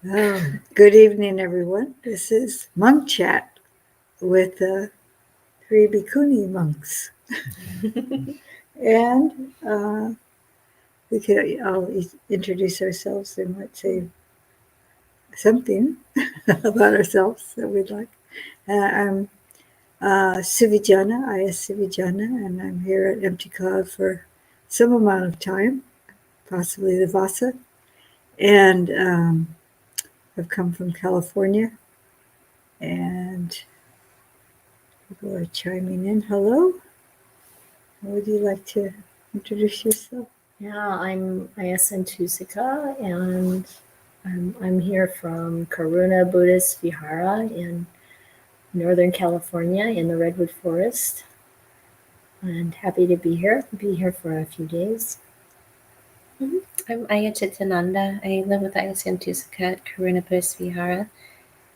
Good evening, everyone. This is Monk Chat with three Bhikkhuni monks. And we could all introduce ourselves. They might say something about ourselves that we'd like. I'm Sivijana, I.S. Sivijana, and I'm here at Empty Cloud for some amount of time, possibly the Vasa. And I've come from California, and people are chiming in. Hello. Would you like to introduce yourself? Yeah, I'm Ayasan Tusika, and I'm here from Karuna Buddhist Vihara in Northern California in the Redwood Forest. And happy to be here for a few days. I'm Aya Chitananda. I live with Ayasan Tusika at Karuna Buddhist Vihara.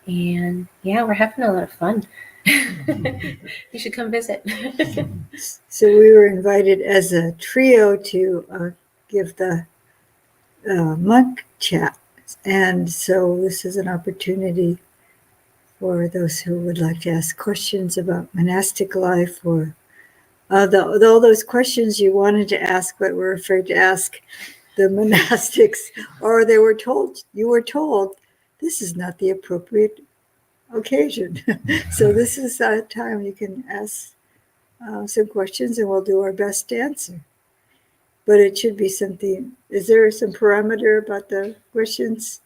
And yeah, we're having a lot of fun. You should come visit. So we were invited as a trio to give the monk chat. And so this is an opportunity for those who would like to ask questions about monastic life or all those questions you wanted to ask but were afraid to ask the monastics, or you were told this is not the appropriate occasion. So this is a time you can ask some questions and we'll do our best to answer. But it should be something, is there some parameter about the questions?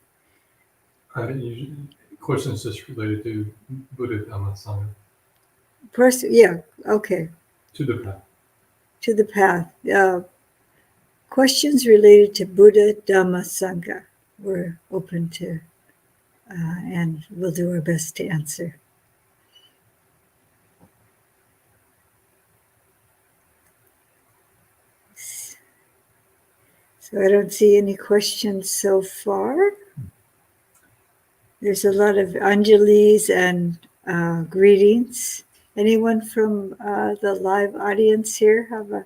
Usually, questions just related to Buddha, Dhamma, Sangha. Yeah, okay. To the path. To the path. Questions related to Buddha, Dhamma, Sangha. We're open to, and we'll do our best to answer. So I don't see any questions so far. There's a lot of Anjalis and greetings. Anyone from the live audience here have a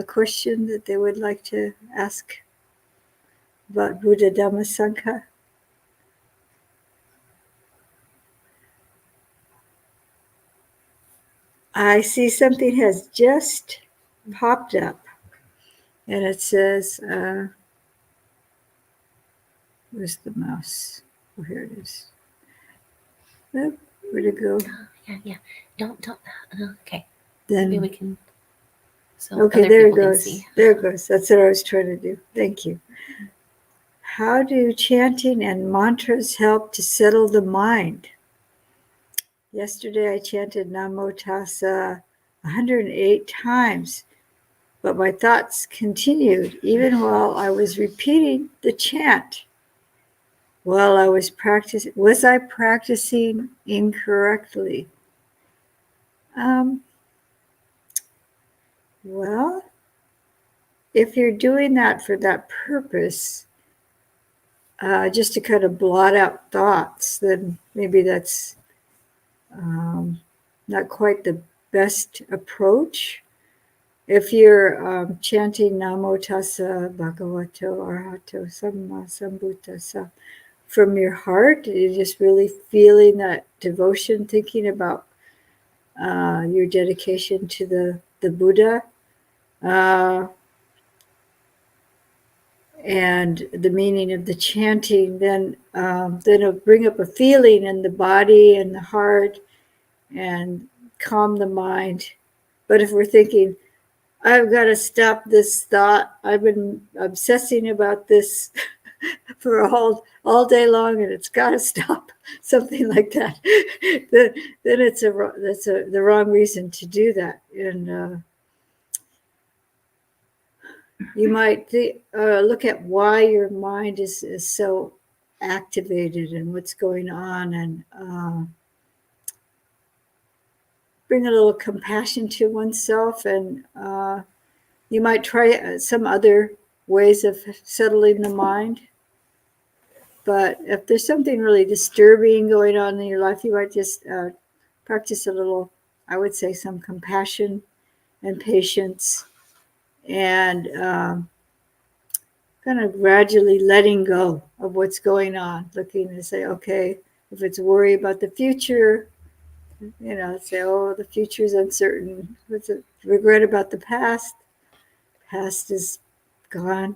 question that they would like to ask about Buddha, Dhamma, Sangha? I see something has just popped up, and it says, where's the mouse? Oh, here it is. Oh, where'd it go? Yeah. Don't. Okay. Then, maybe we can. So okay, other there it people can goes. see. There it goes. That's what I was trying to do. Thank you. How do chanting and mantras help to settle the mind? Yesterday I chanted Namo Tassa 108 times, but my thoughts continued even while I was repeating the chant. While I was practicing, was I practicing incorrectly? Well, if you're doing that for that purpose, just to kind of blot out thoughts, then maybe that's not quite the best approach. If you're chanting Namo Tassa Bhagavato Arahato Samma Sambuddhassa from your heart, you're just really feeling that devotion, thinking about your dedication to the Buddha, and the meaning of the chanting, then it'll bring up a feeling in the body and the heart and calm the mind. But if we're thinking, I've got to stop this thought, I've been obsessing about this for all day long and it's got to stop, something like that, then that's the wrong reason to do that. And you might look at why your mind is so activated and what's going on, and bring a little compassion to oneself, and you might try some other ways of settling the mind. But if there's something really disturbing going on in your life, you might just practice a little, I would say, some compassion and patience, and kind kind of gradually letting go of what's going on, looking and say, okay, if it's worry about the future, say, oh, the future is uncertain. What's it? Regret about the past? Past is gone.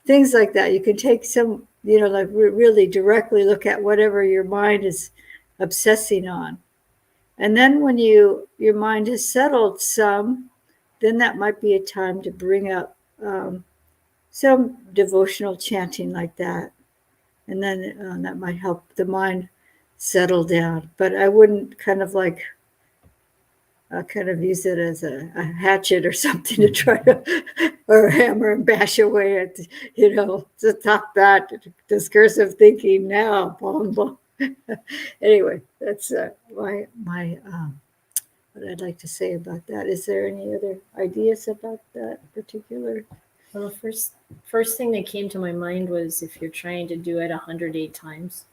Things like that. You can take some, like really directly look at whatever your mind is obsessing on. And then when your mind has settled some, then that might be a time to bring up some devotional chanting like that. And then that might help the mind settle down. But I wouldn't kind of use it as a hatchet or something to try to, or a hammer and bash away at, to stop that discursive thinking now. Blah, blah. Anyway, that's my what I'd like to say about that. Is there any other ideas about that particular? Well, the first thing that came to my mind was if you're trying to do it 108 times,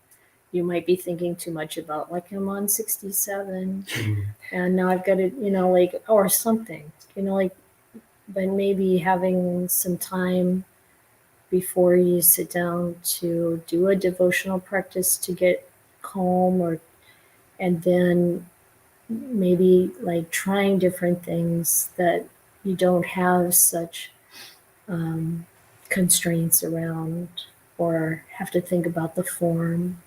you might be thinking too much about, like, I'm on 67 and now I've got to, or something, but maybe having some time before you sit down to do a devotional practice to get calm, and then maybe like trying different things that you don't have such constraints around or have to think about the form.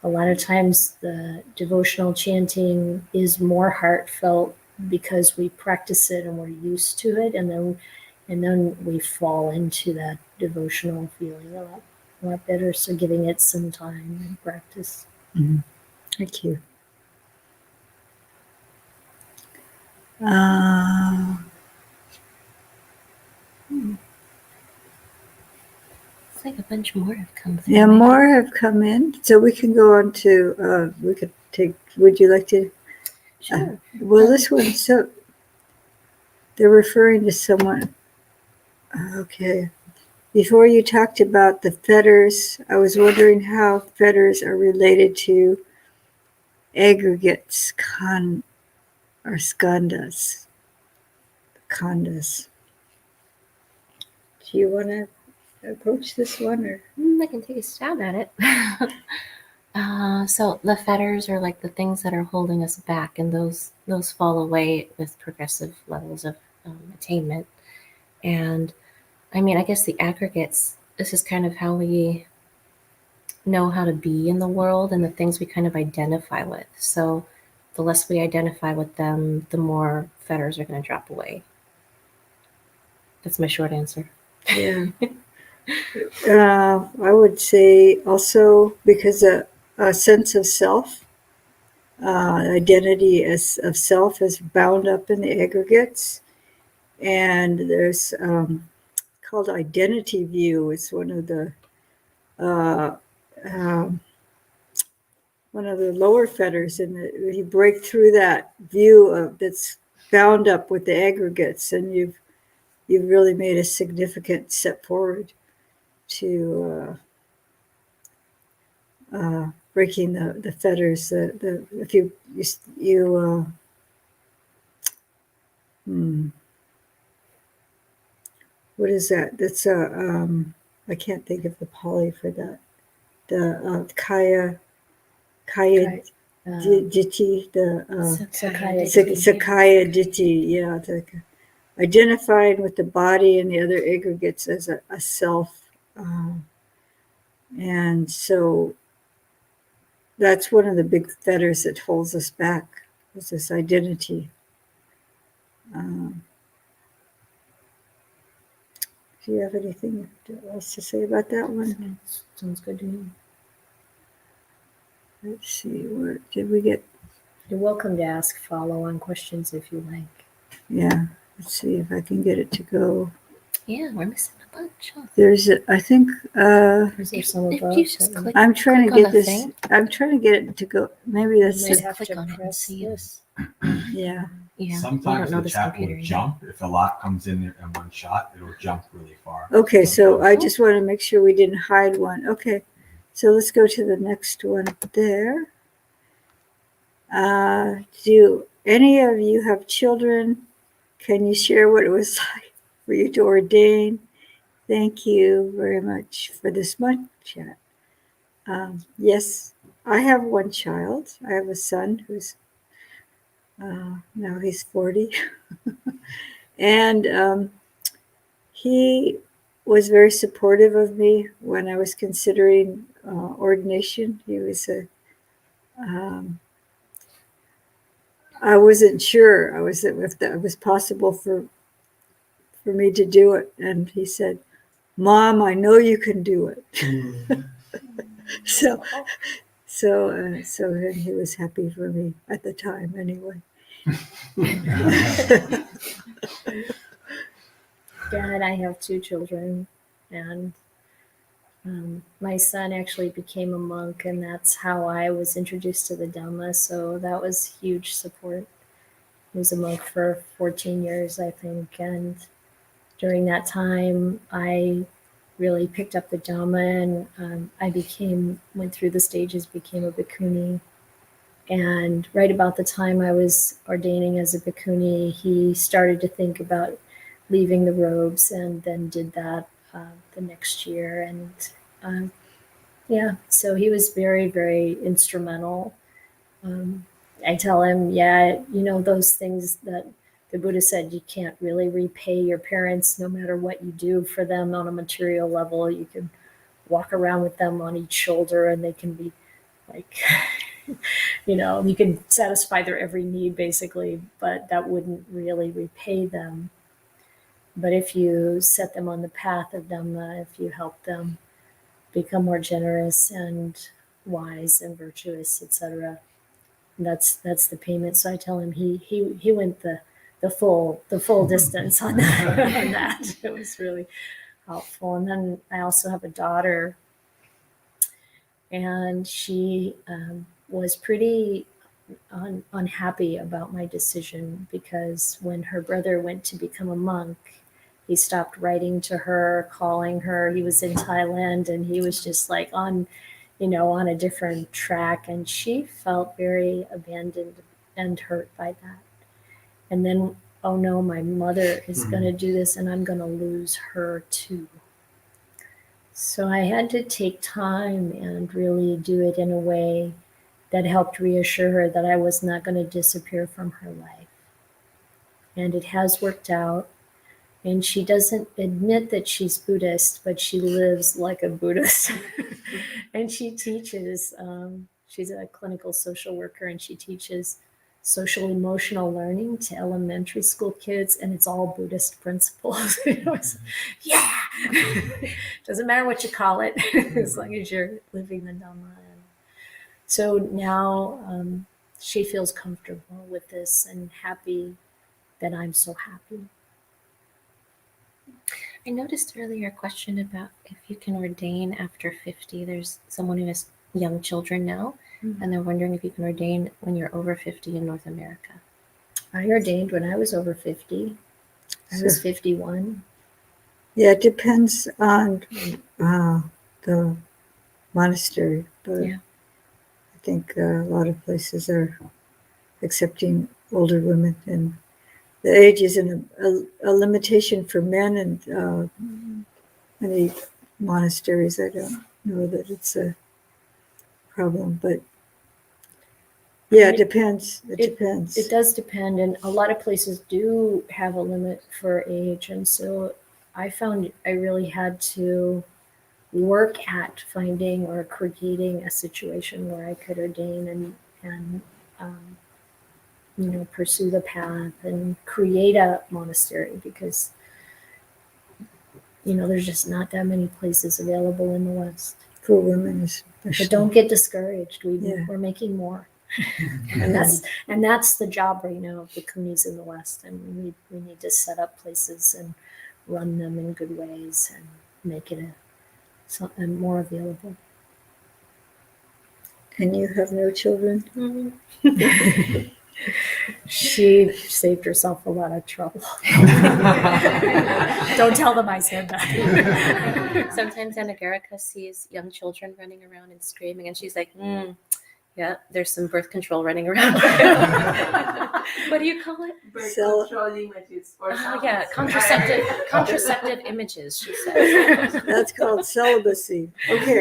A lot of times the devotional chanting is more heartfelt because we practice it and we're used to it, and then we fall into that devotional feeling a lot better. So giving it some time and practice. Mm-hmm. Thank you. It's like a bunch more have come through. Yeah, more have come in. So we can go on to, we could take, would you like to? Sure. Well, this one, so they're referring to someone. Okay. Before you talked about the fetters, I was wondering how fetters are related to aggregates, or skandhas. Khandhas. Do you want to approach this one, or? I can take a stab at it. So the fetters are like the things that are holding us back, and those fall away with progressive levels of attainment. And I mean, I guess the aggregates, this is kind of how we know how to be in the world and the things we kind of identify with. So the less we identify with them, the more fetters are going to drop away. That's my short answer. Yeah. I would say also because a sense of self, identity of self is bound up in the aggregates. And there's called identity view. It's one of the lower fetters, and you break through that view that's bound up with the aggregates, and you've really made a significant step forward to breaking the fetters. If you what is that? That's I can't think of the Pali for that. The kaya ditthi, the Sakaya ditthi, yeah, identifying with the body and the other aggregates as a self, and so that's one of the big fetters that holds us back, is this identity. Do you have anything else to say about that one? Sounds good to me. Let's see, where did we get? You're welcome to ask follow-on questions if you like. Yeah, let's see if I can get it to go. Yeah, we're missing a bunch. Huh? There's, I think, Is there some above? You just click, I'm trying to click on get the this. thing. I'm trying to get it to go. Maybe You that's might it. have click to on it and press see it. this. Yeah. Yeah, Sometimes we don't know the this chat computer will either. jump. If a lot comes in there in one shot, it'll jump really far. Okay, so Sometimes- I just want to make sure we didn't hide one. Okay, so let's go to the next one there. Do any of you have children? Can you share what it was like for you to ordain Thank you very much for this month chat. Yes, I have one child. I have a son who's now he's 40. And he was very supportive of me when I was considering ordination. He was I wasn't sure if that was possible for me to do it, and he said, "Mom, I know you can do it." so and he was happy for me at the time, anyway. Dad, I have 2 children, and my son actually became a monk, and that's how I was introduced to the Dhamma. So that was huge support. He was a monk for 14 years, I think, and during that time, I really picked up the Dhamma, and I went through the stages, became a bhikkhuni. And right about the time I was ordaining as a bhikkhuni, he started to think about leaving the robes, and then did that the next year. And yeah, so he was very, very instrumental. I tell him, yeah, those things that the Buddha said, you can't really repay your parents no matter what you do for them on a material level. You can walk around with them on each shoulder, and they can be like, you can satisfy their every need basically, but that wouldn't really repay them. But if you set them on the path of Dhamma, if you help them become more generous and wise and virtuous, etc., that's the payment. So I tell him he went the full distance on that. On that, it was really helpful. And then I also have a daughter, and she was pretty unhappy about my decision, because when her brother went to become a monk, he stopped writing to her, calling her. He was in Thailand, and he was just like on a different track, and she felt very abandoned and hurt by that. And then, oh no, my mother is going to do this, and I'm going to lose her too. So I had to take time and really do it in a way that helped reassure her that I was not going to disappear from her life. And it has worked out. And she doesn't admit that she's Buddhist, but she lives like a Buddhist. And she teaches, she's a clinical social worker, and she teaches social emotional learning to elementary school kids, and it's all Buddhist principles. Yeah! Doesn't matter what you call it, as long as you're living the Dhamma. So now she feels comfortable with this and happy that I'm so happy. I noticed earlier a question about if you can ordain after 50. There's someone who has young children now, and they're wondering if you can ordain when you're over 50 in North America. I ordained when I was over 50. I was 51. Yeah, it depends on the monastery, but Yeah. I think a lot of places are accepting older women, and the age isn't a limitation for men, and many monasteries, I don't know that it's a problem, but yeah, it depends. It depends. It does depend, and a lot of places do have a limit for age, and so I found I really had to work at finding or creating a situation where I could ordain and pursue the path and create a monastery, because there's just not that many places available in the West. For women especially. But don't get discouraged. Yeah. We're making more. and that's the job right now of the Kunis in the West, and we need to set up places and run them in good ways and make it something more available. And you have no children? She saved herself a lot of trouble. Don't tell them I said that. Sometimes Anagarika sees young children running around and screaming, and she's like, Yeah, there's some birth control running around. What do you call it? Birth Cel- control images or Oh, yeah, sounds. contraceptive images, she says. That's called celibacy. Okay.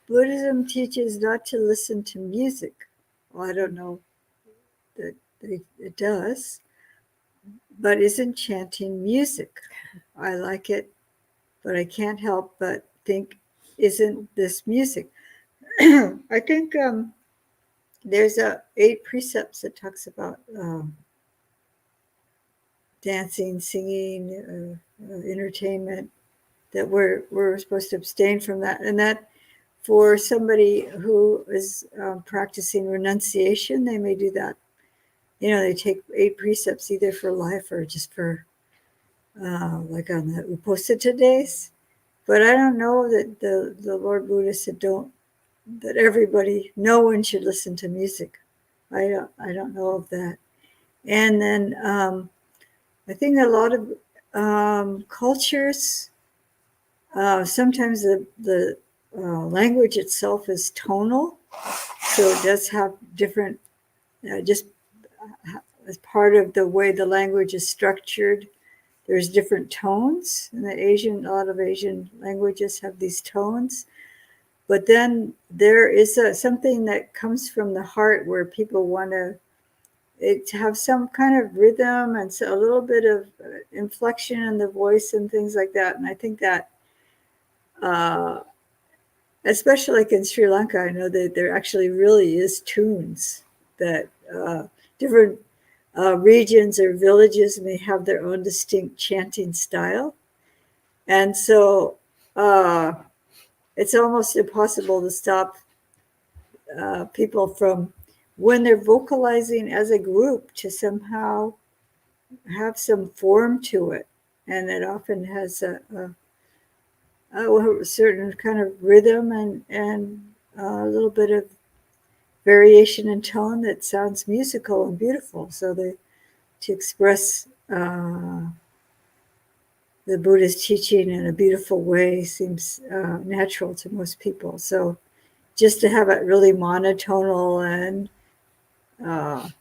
Buddhism teaches not to listen to music. Well, I don't know that it does, but isn't chanting music? I like it, but I can't help but think, isn't this music? I think there's 8 precepts that talks about dancing, singing, entertainment, that we're supposed to abstain from that, and that for somebody who is practicing renunciation, they may do that. They take 8 precepts either for life or just for like on the Uposatha days. But I don't know that the Lord Buddha said that no one should listen to music. I don't know of that. And then I think a lot of cultures, sometimes the language itself is tonal, so it does have different, just as part of the way the language is structured, there's different tones. And a lot of Asian languages have these tones. But then there is something that comes from the heart where people want to have some kind of rhythm and so a little bit of inflection in the voice and things like that. And I think that, especially like in Sri Lanka, I know that there actually really is tunes that different regions or villages may have their own distinct chanting style. And so it's almost impossible to stop people from, when they're vocalizing as a group, to somehow have some form to it. And it often has a certain kind of rhythm and a little bit of variation in tone that sounds musical and beautiful. So to express the Buddha's teaching in a beautiful way seems natural to most people. So just to have it really monotonal and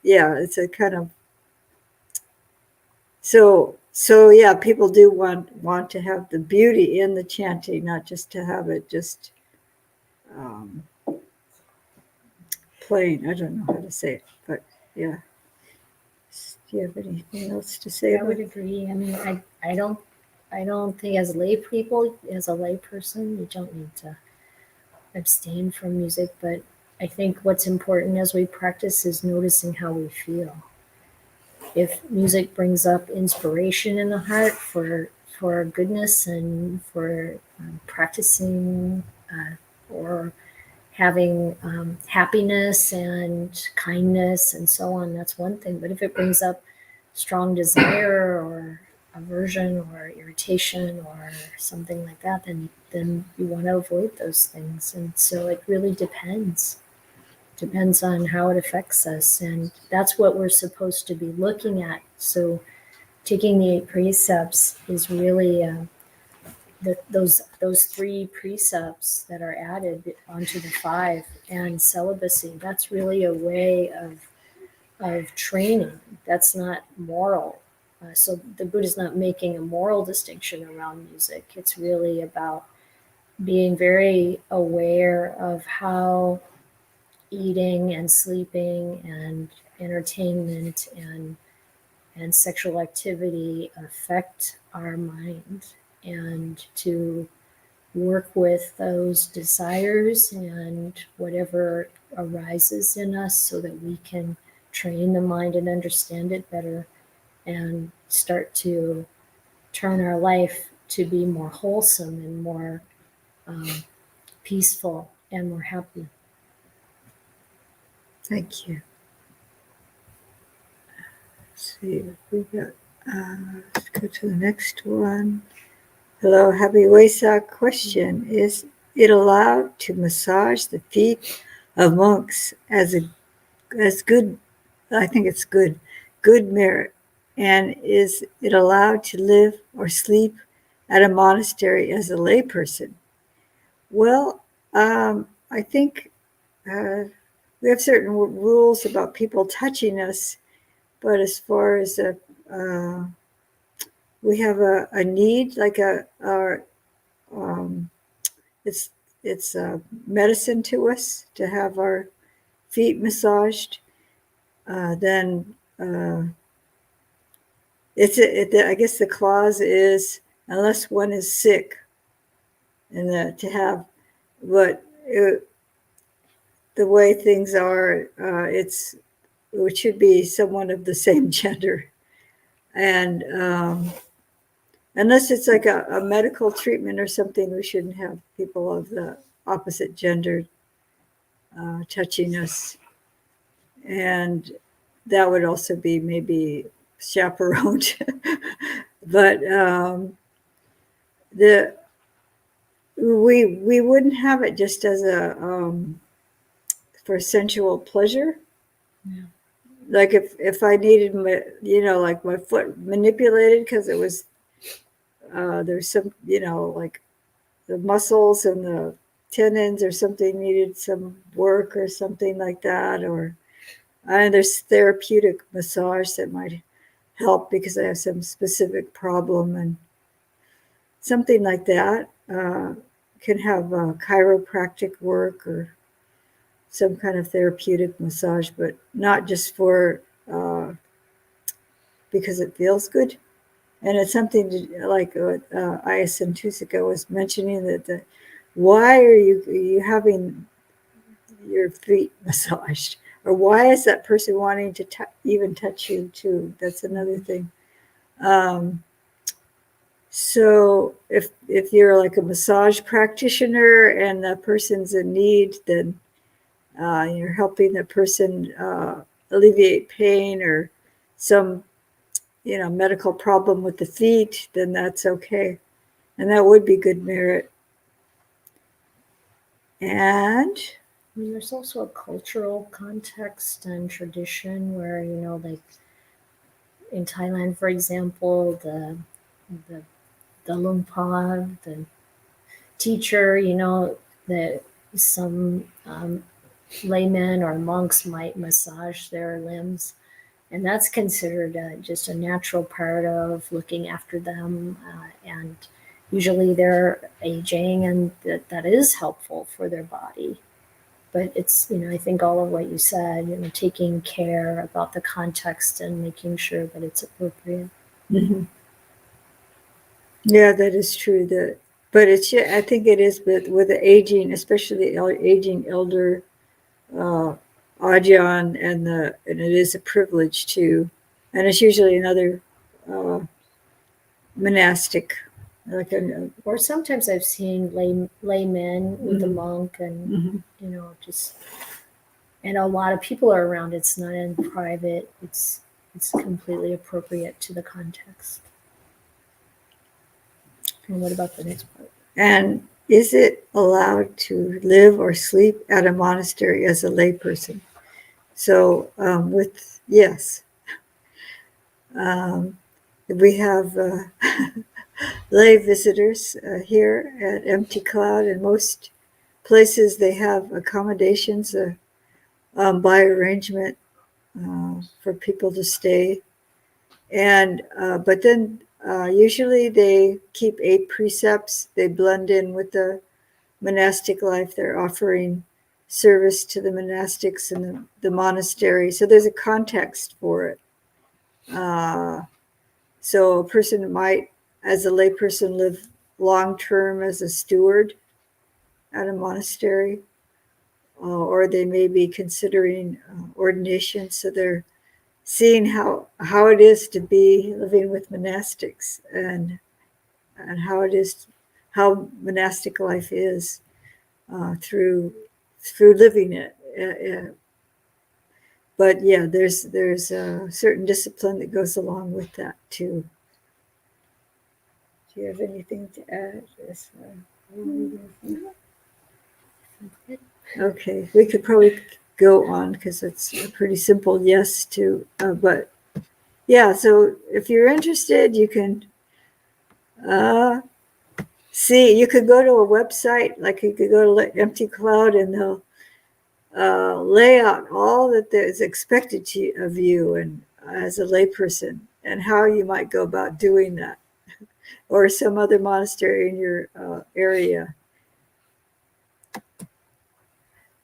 it's a kind of, so yeah, people do want to have the beauty in the chanting, not just to have it just plain. I don't know how to say it, but yeah. Do you have anything else to say? I would agree. I mean, I don't think as a lay person, you don't need to abstain from music, but I think what's important as we practice is noticing how we feel. If music brings up inspiration in the heart for goodness and for practicing or having happiness and kindness and so on, that's one thing. But if it brings up strong desire or aversion or irritation or something like that, then you want to avoid those things. And so it really depends on how it affects us, and that's what we're supposed to be looking at. So taking the 8 precepts is really those 3 precepts that are added onto the 5, and celibacy. That's really a way of training. That's not moral. So the Buddha's not making a moral distinction around music. It's really about being very aware of how eating and sleeping and entertainment and sexual activity affect our mind, and to work with those desires and whatever arises in us so that we can train the mind and understand it better and start to turn our life to be more wholesome and more peaceful and more happy. Thank you. Let's see, we got, let's go to the next one. Hello, happy Wesak. Question: is it allowed to massage the feet of monks as good? I think it's good merit. And is it allowed to live or sleep at a monastery as a layperson? Well, I think we have certain rules about people touching us, but as far as we have a need, like it's medicine to us to have our feet massaged. Then I guess the clause is unless one is sick, and to have, but the way things are, it should be someone of the same gender, and unless it's like a medical treatment or something, we shouldn't have people of the opposite gender touching us, and that would also be maybe chaperoned. But the we wouldn't have it just as a for sensual pleasure. Yeah. Like if I needed my, like my foot manipulated because it was there's some, like the muscles and the tendons or something needed some work or something like that, or there's therapeutic massage that might help because I have some specific problem, and something like that can have chiropractic work or some kind of therapeutic massage, but not just for because it feels good. And it's something to, like Ayasin Tusika was mentioning, that why are you having your feet massaged, or why is that person wanting to even touch you too? That's another thing. So if you're like a massage practitioner and the person's in need, then you're helping the person alleviate pain or some medical problem with the feet, then that's okay, and that would be good merit. And I mean, there's also a cultural context and tradition where, like in Thailand, for example, the Lungpa, the teacher, that some laymen or monks might massage their limbs, and that's considered just a natural part of looking after them, and usually they're aging, and that is helpful for their body. But it's, I think all of what you said, taking care about the context and making sure that it's appropriate. mm-hmm. Yeah, that is true. But I think it is, but with the aging, especially aging elder Ajahn, and it is a privilege too, and it's usually another monastic, like Or sometimes I've seen laymen with a monk, and just, and a lot of people are around. It's not in private. It's completely appropriate to the context. And what about the next part? And is it allowed to live or sleep at a monastery as a layperson? So yes, we have lay visitors here at Empty Cloud, and most places they have accommodations by arrangement for people to stay, and but then usually they keep 8 precepts. They blend in with the monastic life. They're offering service to the monastics and the monastery, so there's a context for it. So a person might, as a layperson, live long-term as a steward at a monastery, or they may be considering ordination. So they're seeing how it is to be living with monastics, and how monastic life is through living it. But yeah, there's a certain discipline that goes along with that too. Do you have anything to add? Okay, we could probably go on because it's a pretty simple yes to, but yeah, so if you're interested, you can see. You could go to a website, like you could go to Empty Cloud, and they'll lay out all that is expected of you and as a layperson, and how you might go about doing that, or some other monastery in your area.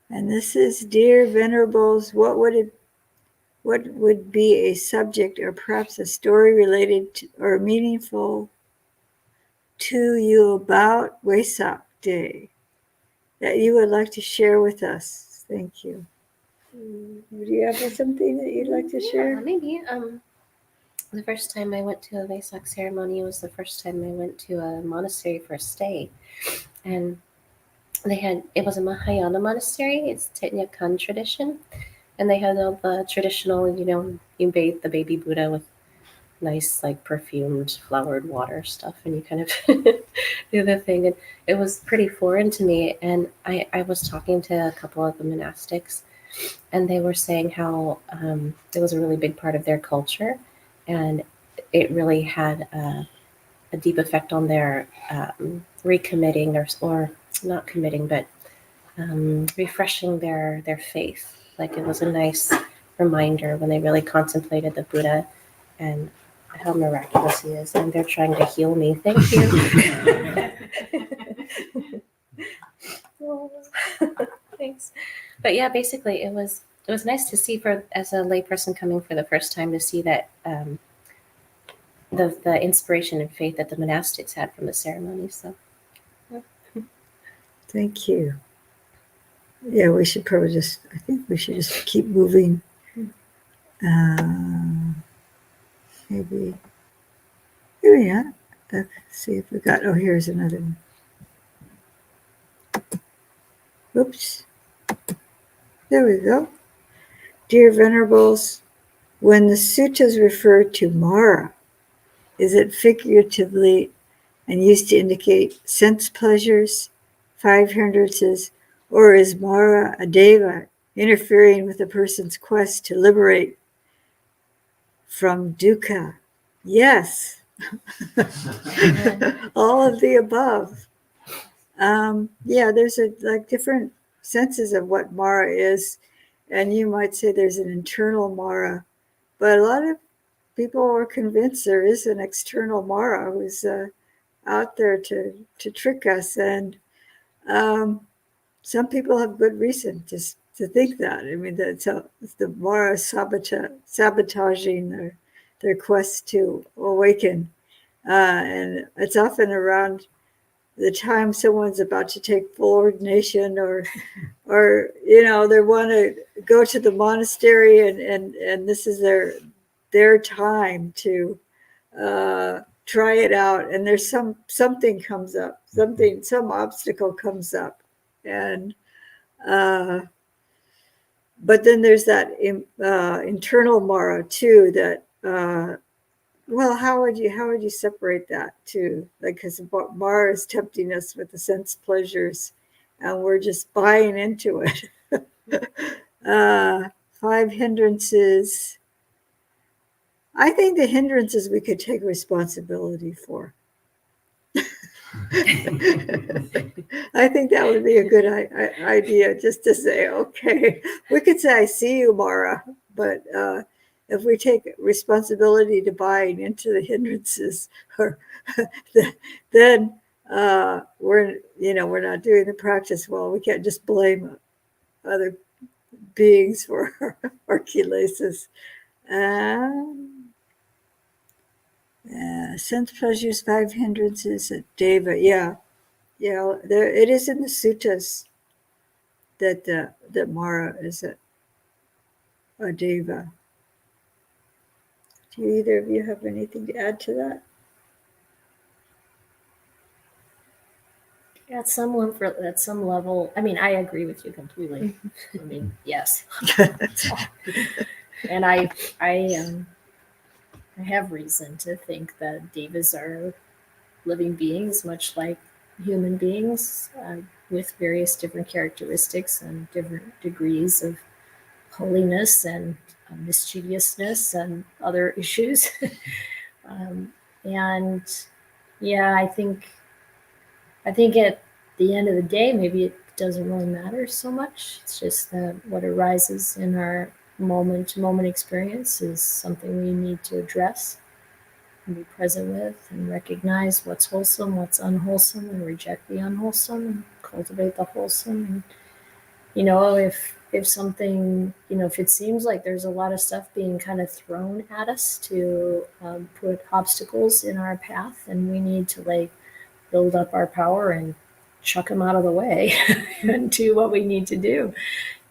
And this is, dear venerables, what would be a subject or perhaps a story related to, or meaningful to you about Wesak Day that you would like to share with us? Thank you. Do you have something that you'd like to share? Maybe. The first time I went to a Vesak ceremony was the first time I went to a monastery for a stay, and it was a Mahayana monastery. It's Tenya tradition, and they had all the traditional, you bathe the baby Buddha with nice, like, perfumed flowered water stuff, and you kind of do the thing. And it was pretty foreign to me. And I was talking to a couple of the monastics, and they were saying how it was a really big part of their culture, and it really had a deep effect on their recommitting or not committing, but refreshing their faith. Like, it was a nice reminder when they really contemplated the Buddha and how miraculous he is, and they're trying to heal me. Thank you. Thanks. But yeah, basically, it was nice to see, as a layperson coming for the first time, to see that the inspiration and faith that the monastics had from the ceremony. So, Thank you. Yeah, we should probably I think we should just keep moving. Maybe not. Let's see if we got, here's another one. Oops. There we go. Dear Venerables, when the suttas refer to Mara, is it figuratively and used to indicate sense pleasures, 5 hindrances, or is Mara a deva interfering with a person's quest to liberate from dukkha? Yes. All of the above. Yeah, there's different senses of what Mara is, and you might say there's an internal Mara, but a lot of people are convinced there is an external Mara who's out there to trick us, and some people have good reason to think that. I mean, it's the Mara sabotaging their quest to awaken, and it's often around the time someone's about to take full ordination, or they want to go to the monastery, and this is their time to try it out, and there's something comes up, some obstacle comes up, and but then there's that internal Mara too, that well, how would you separate that too? Like, because Mara is tempting us with the sense pleasures, and we're just buying into it. 5 hindrances. I think the hindrances we could take responsibility for. I think that would be a good idea, just to say, okay, we could say, I see you, Mara, but if we take responsibility to buying into the hindrances, or then we're not doing the practice well. We can't just blame other beings for our kilesas. Sense pleasures, 5 hindrances, deva. Yeah, there it is in the suttas that Mara is a deva. Do either of you have anything to add to that? At some level, I mean, I agree with you completely. I mean, yes. And I have reason to think that devas are living beings, much like human beings, with various different characteristics and different degrees of holiness and mischievousness and other issues. And yeah, I think I think at the end of the day, maybe it doesn't really matter so much. It's just that what arises in our moment to moment experience is something we need to address and be present with and recognize what's wholesome, what's unwholesome, and reject the unwholesome and cultivate the wholesome. And, if something, if it seems like there's a lot of stuff being kind of thrown at us to put obstacles in our path, and we need to like build up our power and chuck them out of the way and do what we need to do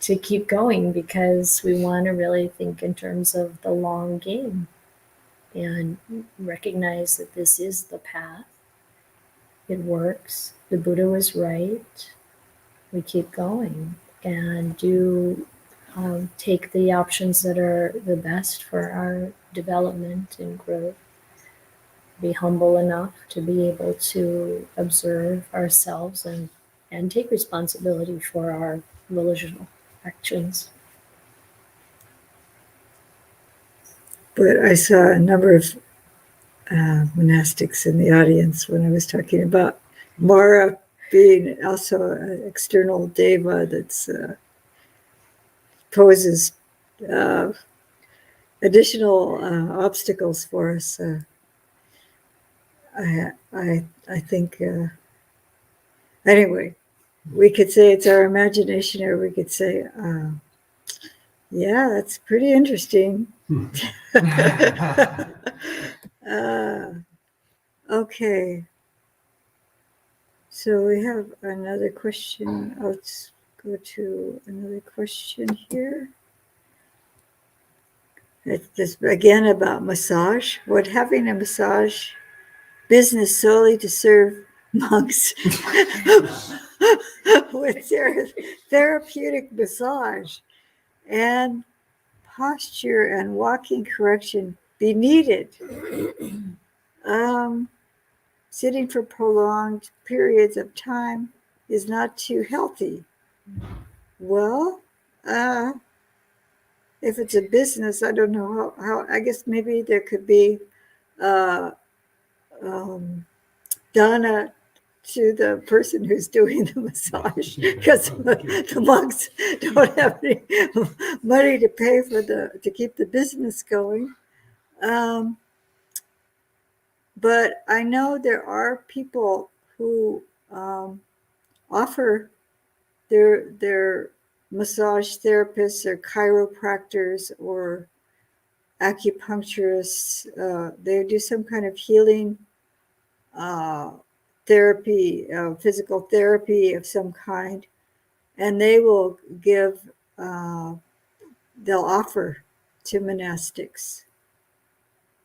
to keep going, because we want to really think in terms of the long game and recognize that this is the path. It works. The Buddha was right. We keep going and do take the options that are the best for our development and growth. Be humble enough to be able to observe ourselves and take responsibility for our volitional actions. But I saw a number of monastics in the audience when I was talking about Mara being also an external deva that's poses additional obstacles for us. I think anyway, we could say it's our imagination, or we could say, yeah, that's pretty interesting. Okay. So we have another question. Let's go to another question here. It's just again about massage. Would having a massage business solely to serve monks with their therapeutic massage and posture and walking correction be needed? Sitting for prolonged periods of time is not too healthy. Well, if it's a business, I don't know how I guess maybe there could be dana to the person who's doing the massage, because the monks don't have any money to pay for to keep the business going. But I know there are people who offer their massage therapists or chiropractors or acupuncturists. They do some kind of healing therapy, physical therapy of some kind, and they will they'll offer to monastics,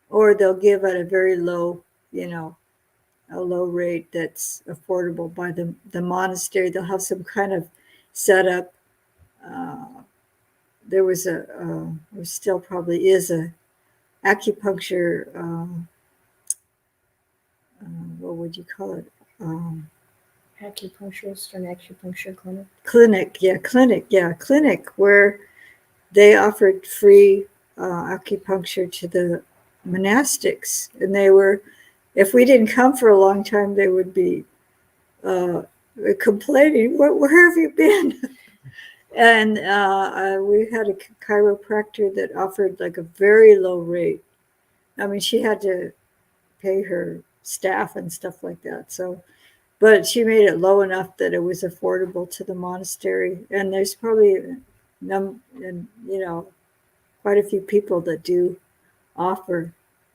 or they'll give at a very low, a low rate that's affordable by the monastery. They'll have some kind of setup. There still probably is a acupuncture, what would you call it? Acupuncturist or an acupuncture Clinic where they offered free acupuncture to the monastics. And if we didn't come for a long time, they would be complaining, where have you been? And we had a chiropractor that offered like a very low rate. I mean, she had to pay her staff and stuff like that. So, but she made it low enough that it was affordable to the monastery. And there's probably quite a few people that do offer.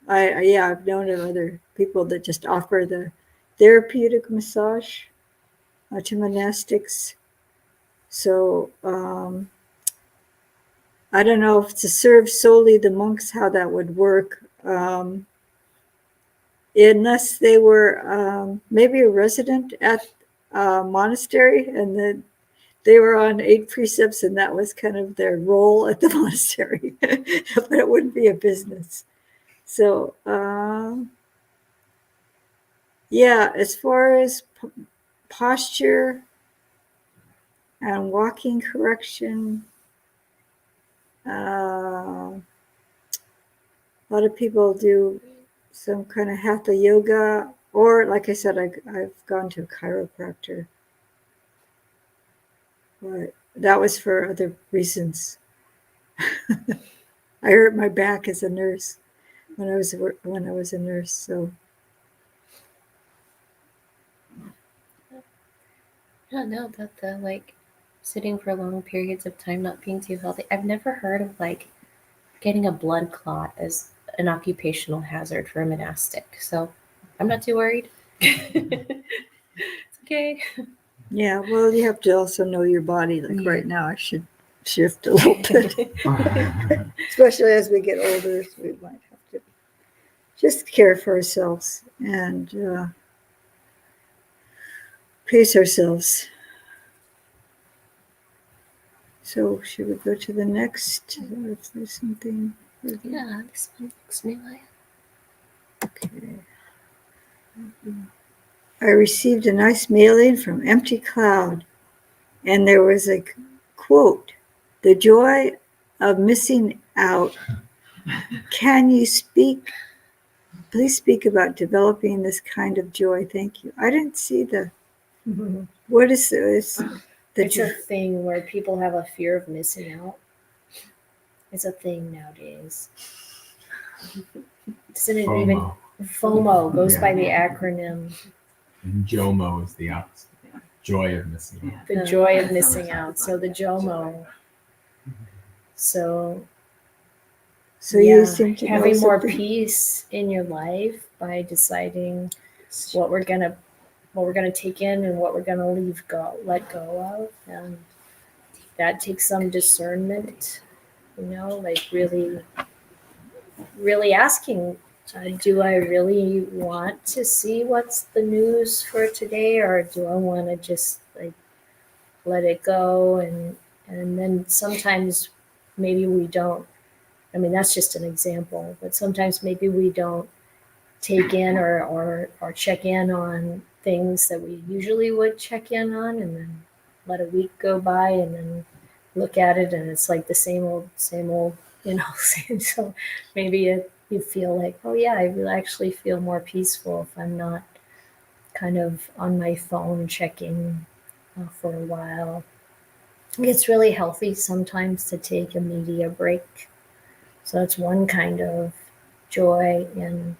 I've known of other people that just offer the therapeutic massage to monastics. So I don't know if to serve solely the monks, how that would work. Unless they were maybe a resident at a monastery, and then they were on 8 precepts, and that was kind of their role at the monastery, but it wouldn't be a business. So, as far as posture and walking correction, a lot of people do some kind of hatha yoga Or, like I said, I've gone to a chiropractor, but that was for other reasons. I hurt my back as a nurse when I was a nurse. So I don't know about the like sitting for long periods of time not being too healthy. I've never heard of like getting a blood clot as an occupational hazard for a monastic. So I'm not too worried. It's okay. yeah, well, you have to also know your body. Like Yeah. right now, I should shift a little bit, especially as we get older. So we might have to just care for ourselves and pace ourselves. So should we go to the next? If there's something. Yeah, this one looks new. Okay. I received a nice mailing from Empty Cloud, and there was a quote: "The joy of missing out. Can you please speak about developing this kind of joy? Thank you." I didn't see what is this? It's a thing where people have a fear of missing out. It's a thing nowadays. Isn't it even FOMO. FOMO goes by the Yeah. acronym. And JOMO is the opposite. Joy of missing out. The joy of missing out. So the JOMO. So you seem to know having more something. peace in your life by deciding what we're gonna take in and what we're gonna let go of, and that takes some discernment. Like really asking, do I really want to see what's the news for today, or do I want to just like let it go? And then sometimes maybe we don't. I mean, that's just an example, but sometimes maybe we don't take in or check in on things that we usually would check in on, and then let a week go by and then look at it and it's like the same old, so maybe you feel like, oh yeah, I really actually feel more peaceful if I'm not kind of on my phone checking for a while. It's really healthy sometimes to take a media break. So that's one kind of joy in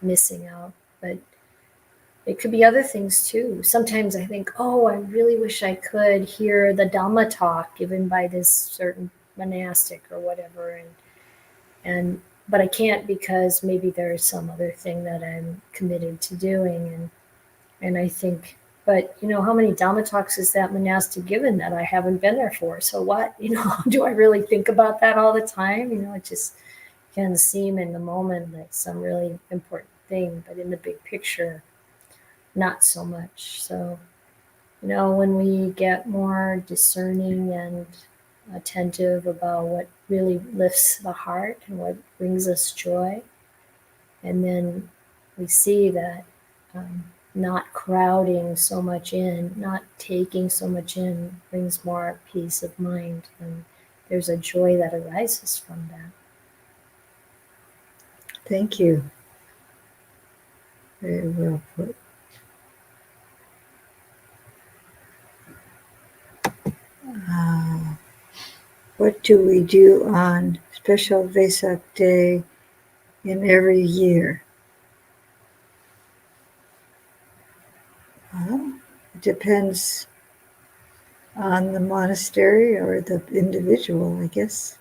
missing out. But it could be other things too. Sometimes I think, oh, I really wish I could hear the Dhamma talk given by this certain monastic or whatever, but I can't because maybe there's some other thing that I'm committed to doing, and I think, but how many Dhamma talks is that monastic given that I haven't been there for? So what, do I really think about that all the time? It just can seem in the moment like some really important thing, but in the big picture, not so much. So, when we get more discerning and attentive about what really lifts the heart and what brings us joy, and then we see that not crowding so much in, not taking so much in, brings more peace of mind, and there's a joy that arises from that. Thank you. Very well put. What do we do on special Vesak Day in every year? Well, it depends on the monastery or the individual, I guess.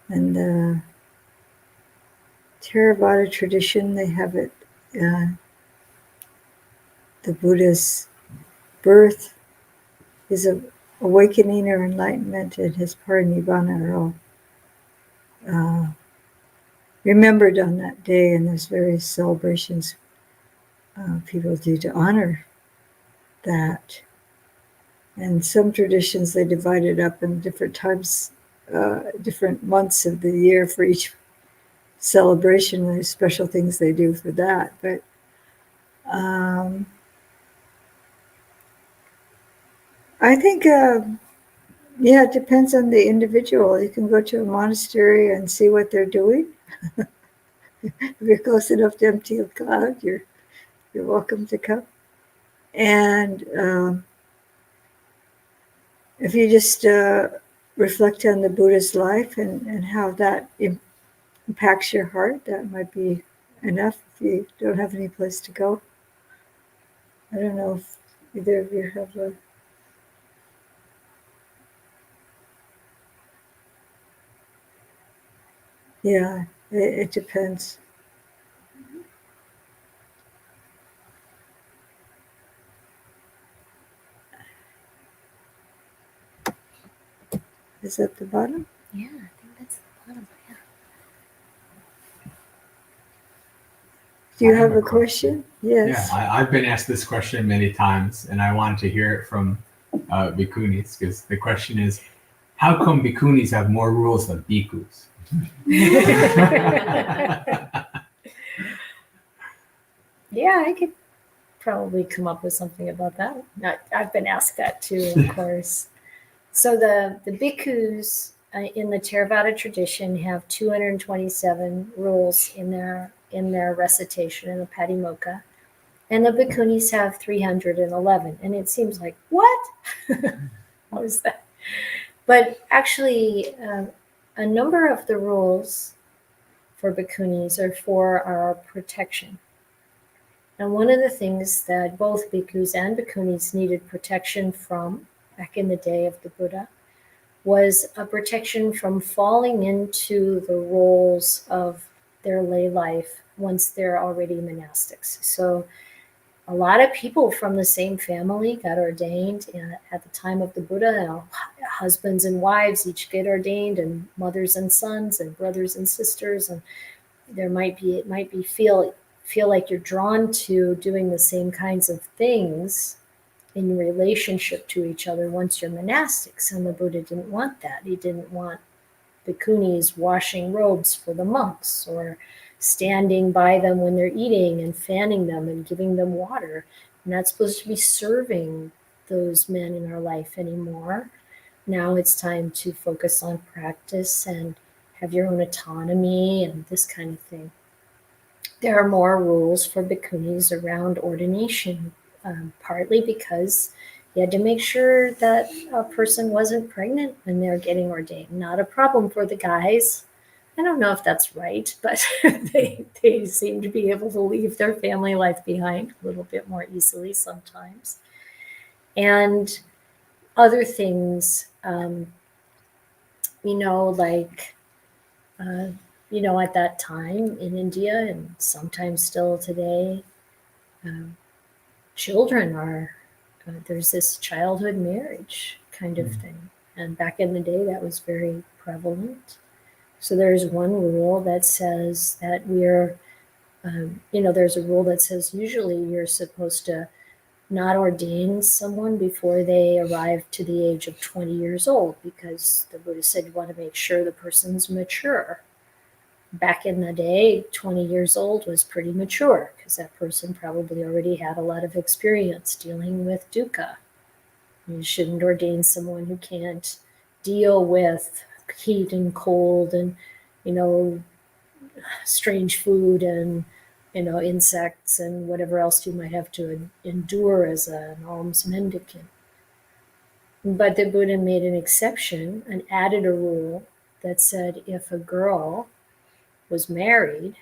And the Theravada tradition, they have it, the Buddha's birth, his awakening or enlightenment, and his parinibbana are all remembered on that day, and there's various celebrations people do to honor that. And some traditions, they divide it up in different times, different months of the year for each celebration. There's special things they do for that. But I think, it depends on the individual. You can go to a monastery and see what they're doing. If you're close enough to empty a cloud, you're welcome to come. And if you just reflect on the Buddha's life and how that impacts your heart, that might be enough if you don't have any place to go. I don't know if either of you have a... Yeah, it depends. Is that the bottom? Yeah, I think that's the bottom. Yeah. Do you I have have a a question? Yeah, Yes. I've been asked this question many times, and I wanted to hear it from bhikkhunis, because the question is, how come bhikkhunis have more rules than bhikkhus? Yeah, I could probably come up with something about that. I've been asked that too, of course. So the bhikkhus in the Theravada tradition have 227 rules in their recitation in the Patimokkha, and the bhikkhunis have 311. And it seems like, what? How is that? But actually, a number of the rules for bhikkhunis are for our protection. And one of the things that both bhikkhus and bhikkhunis needed protection from back in the day of the Buddha was a protection from falling into the roles of their lay life once they're already monastics. So a lot of people from the same family got ordained at the time of the Buddha. Husbands and wives each get ordained, and mothers and sons, and brothers and sisters, and it might be feel like you're drawn to doing the same kinds of things in relationship to each other once you're monastics. And the Buddha didn't want that. He didn't want bhikkhunis washing robes for the monks, or standing by them when they're eating and fanning them and giving them water. We're not supposed to be serving those men in our life anymore. Now it's time to focus on practice and have your own autonomy and this kind of thing. There are more rules for bhikkhunis around ordination, partly because you had to make sure that a person wasn't pregnant when they're getting ordained. Not a problem for the guys. I don't know if that's right, but they seem to be able to leave their family life behind a little bit more easily sometimes. And other things, like, at that time in India, and sometimes still today, children are, there's this childhood marriage kind of thing. And back in the day, that was very prevalent. So there's one rule that says that there's a rule that says usually you're supposed to not ordain someone before they arrive to the age of 20 years old, because the Buddha said you want to make sure the person's mature. Back in the day, 20 years old was pretty mature, because that person probably already had a lot of experience dealing with dukkha. You shouldn't ordain someone who can't deal with heat and cold and, strange food and, insects and whatever else you might have to endure as an alms mendicant. But the Buddha made an exception and added a rule that said if a girl was married,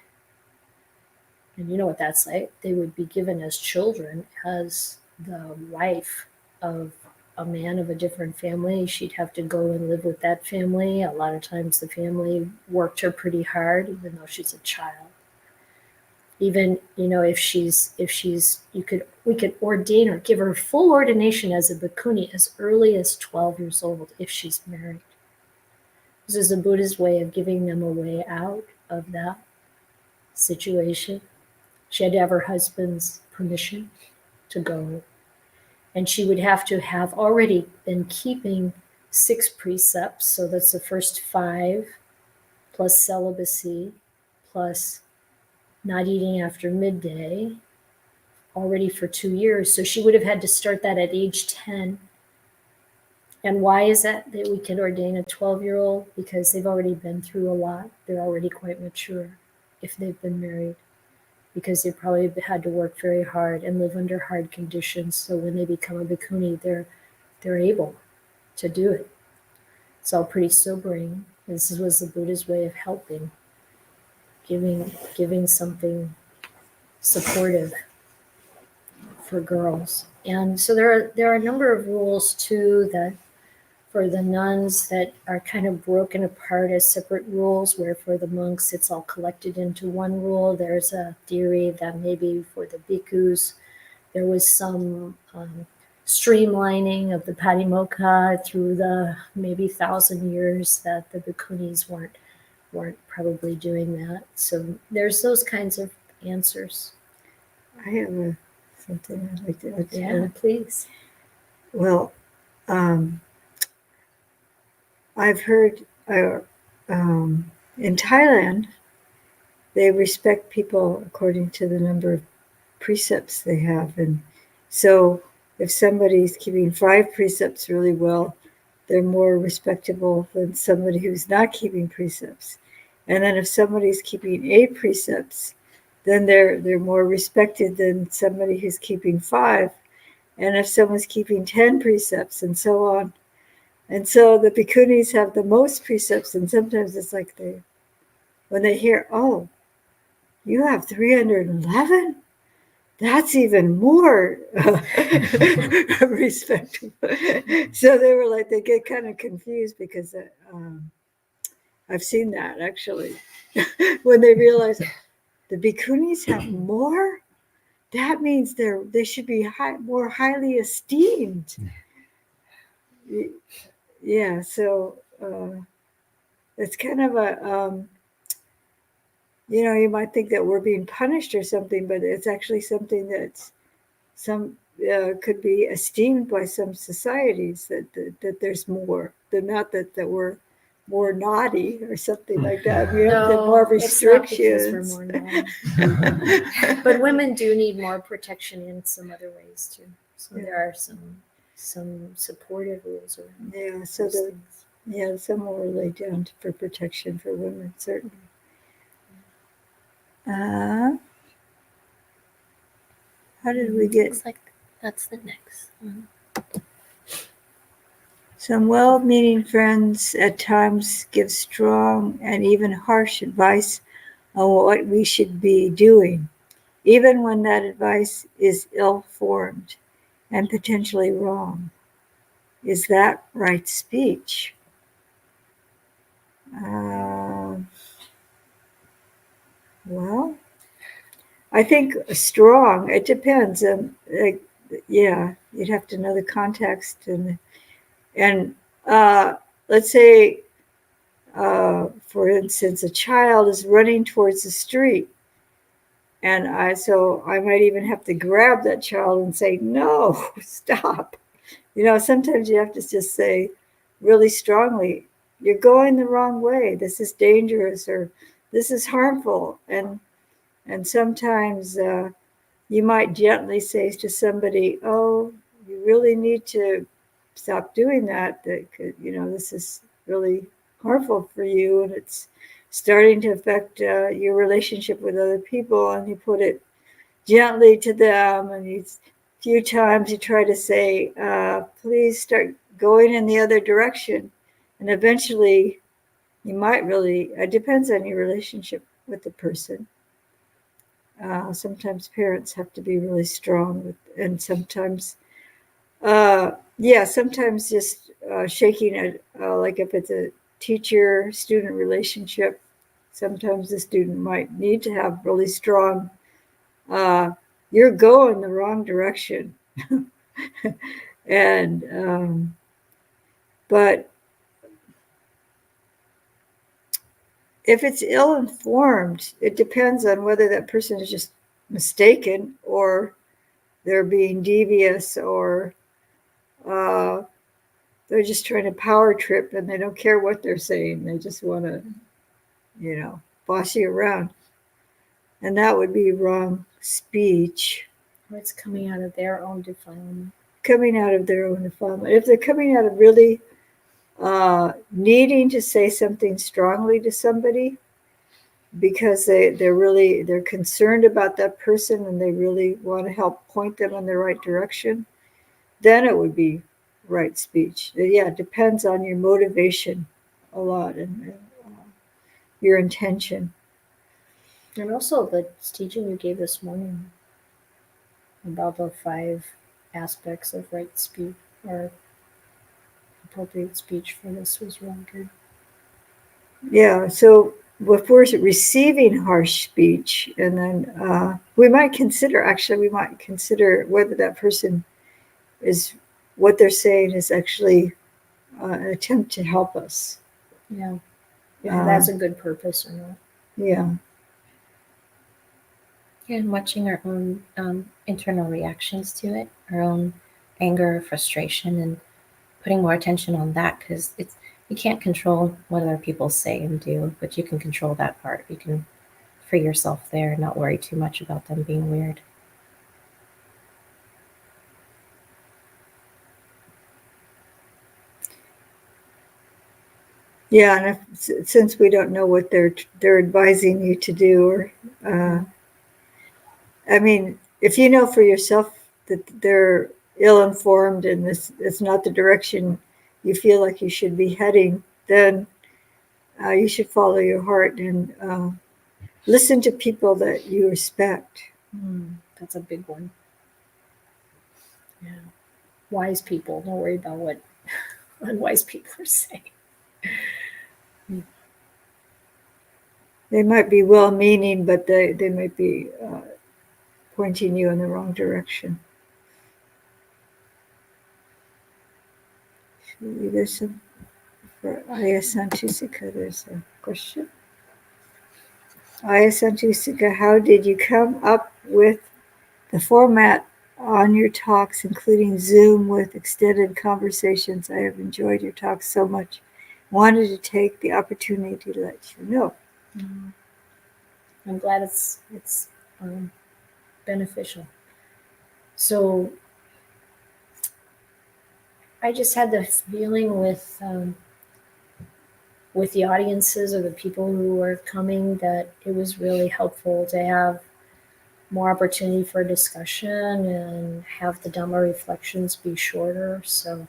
and you know what that's like, they would be given as children as the wife of a man of a different family. She'd have to go and live with that family. A lot of times the family worked her pretty hard, even though she's a child. Even, we could ordain her, give her full ordination as a bhikkhuni as early as 12 years old if she's married. This is the Buddha's way of giving them a way out of that situation. She had to have her husband's permission to go. And she would have to have already been keeping 6 precepts. So that's the first 5, plus celibacy, plus not eating after midday, already for 2 years. So she would have had to start that at age 10. And why is that we can ordain a 12-year-old? Because they've already been through a lot. They're already quite mature. if they've been married, because they probably had to work very hard and live under hard conditions. So when they become a bhikkhuni, they're able to do it. It's all pretty sobering. This was the Buddha's way of helping, giving something supportive for girls. And so there are a number of rules too that for the nuns that are kind of broken apart as separate rules, where for the monks it's all collected into one rule. There's a theory that maybe for the bhikkhus there was some streamlining of the patimokkha through the maybe 1,000 years that the bhikkhunis weren't probably doing that. So there's those kinds of answers. I have something I'd like to add. Yeah, please. Well, I've heard in Thailand, they respect people according to the number of precepts they have. And so if somebody's keeping 5 precepts really well, they're more respectable than somebody who's not keeping precepts. And then if somebody's keeping 8 precepts, then they're more respected than somebody who's keeping 5. And if someone's keeping 10 precepts, and so on. And so the bhikkhunis have the most precepts, and sometimes it's like when they hear, oh, you have 311? That's even more respectful. So they were like, they get kind of confused because I've seen that actually. When they realize the bhikkhunis have more, that means they should be more highly esteemed. Yeah, so it's kind of a, you might think that we're being punished or something, but it's actually something that's could be esteemed by some societies, that there's more. They're not that we're more naughty or something like that. We have more restrictions. It's not because we're more naughty. But women do need more protection in some other ways too. So there are some supportive rules around. Yeah, so some were laid down for protection for women, certainly. How did we get? Looks like that's the next one. Some well-meaning friends at times give strong and even harsh advice on what we should be doing, even when that advice is ill-formed and potentially wrong. Is that right speech? Well, I think strong, it depends. You'd have to know the context. And let's say, for instance, a child is running towards the street. And I might even have to grab that child and say, no, stop. Sometimes you have to just say really strongly, you're going the wrong way. This is dangerous, or this is harmful. And sometimes you might gently say to somebody, oh, you really need to stop doing that. This is really harmful for you, and it's starting to affect your relationship with other people. And you put it gently to them, and a few times you try to say, please start going in the other direction. And eventually you might really, it depends on your relationship with the person. Sometimes parents have to be really strong, and sometimes, sometimes just shaking it, like if it's a teacher-student relationship, sometimes the student might need to have really strong, you're going the wrong direction. And, but if it's ill-informed, it depends on whether that person is just mistaken, or they're being devious, or they're just trying to power trip and they don't care what they're saying. They just want to, boss you around. And that would be wrong speech. Or it's coming out of their own defilement. If they're coming out of really needing to say something strongly to somebody, because they're concerned about that person and they really want to help point them in the right direction, then it would be right speech. Yeah, it depends on your motivation a lot and your intention. And also the teaching you gave this morning about the 5 aspects of right speech or appropriate speech for this was really good. Yeah, so if we're receiving harsh speech, and then we might consider whether that person is, what they're saying is actually an attempt to help us. Yeah. If that's a good purpose or not. Yeah. And watching our own internal reactions to it, our own anger, frustration, and putting more attention on that, because you can't control what other people say and do, but you can control that part. You can free yourself there and not worry too much about them being weird. Yeah, and since we don't know what they're advising you to do, or I mean, if you know for yourself that they're ill-informed and this is not the direction you feel like you should be heading, then you should follow your heart and listen to people that you respect. That's a big one. Yeah. Wise people. Don't worry about what unwise people are saying. They might be well-meaning, but they might be pointing you in the wrong direction. There's some, for Aya Santusika, there's a question. Aya Santusika, how did you come up with the format on your talks, including Zoom with extended conversations? I have enjoyed your talks so much. Wanted to take the opportunity to let you know. I'm glad it's beneficial. So I just had the feeling with the audiences or the people who were coming that it was really helpful to have more opportunity for discussion and have the Dhamma reflections be shorter. So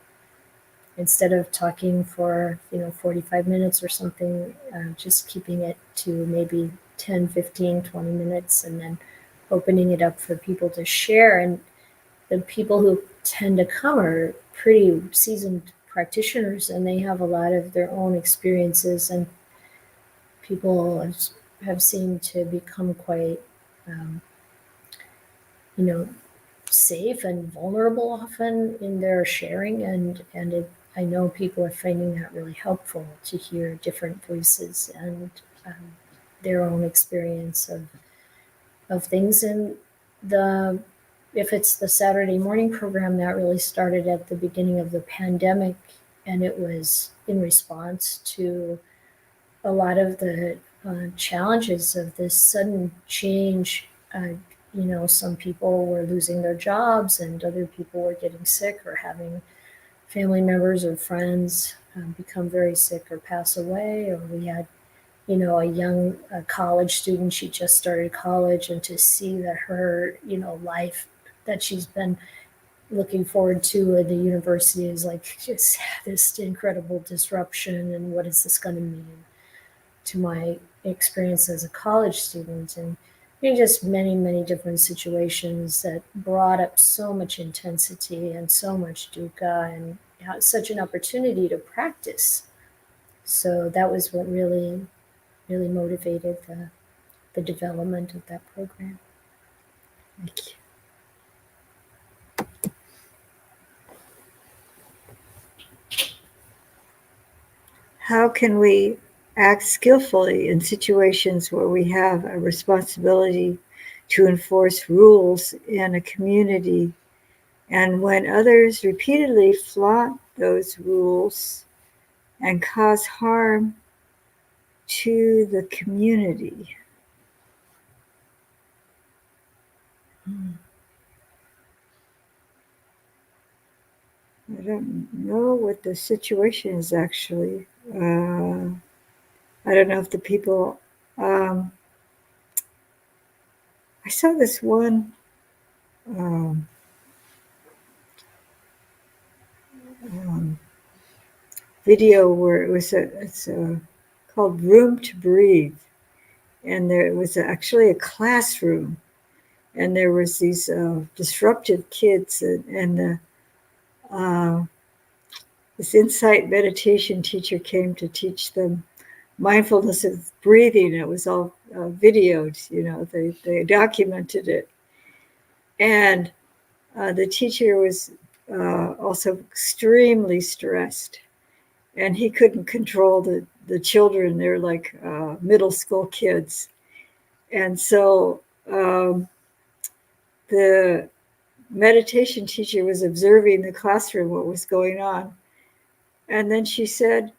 instead of talking for 45 minutes or something, just keeping it to maybe 10, 15, 20 minutes and then opening it up for people to share. And the people who tend to come are pretty seasoned practitioners and they have a lot of their own experiences, and people have seemed to become quite safe and vulnerable often in their sharing, and I know people are finding that really helpful to hear different voices and their own experience of things. And if it's the Saturday morning program, that really started at the beginning of the pandemic, and it was in response to a lot of the challenges of this sudden change. Some people were losing their jobs, and other people were getting sick or having family members or friends become very sick or pass away. Or we had, a young college student. She just started college, and to see that her, life that she's been looking forward to at the university is like just this incredible disruption. And what is this going to mean to my experience as a college student? And just many, many different situations that brought up so much intensity and so much dukkha, and such an opportunity to practice. So that was what really, really motivated the development of that program. Thank you. How can we act skillfully in situations where we have a responsibility to enforce rules in a community, and when others repeatedly flaunt those rules and cause harm to the community? I don't know what the situation is actually. I don't know if the people I saw this one um, video where it's called Room to Breathe. And there was actually a classroom, and there was these disruptive kids, and this insight meditation teacher came to teach them mindfulness of breathing. It was all videoed, they documented it. And the teacher was also extremely stressed, and he couldn't control the children. They're like middle school kids. And so the meditation teacher was observing the classroom, what was going on. And then she said,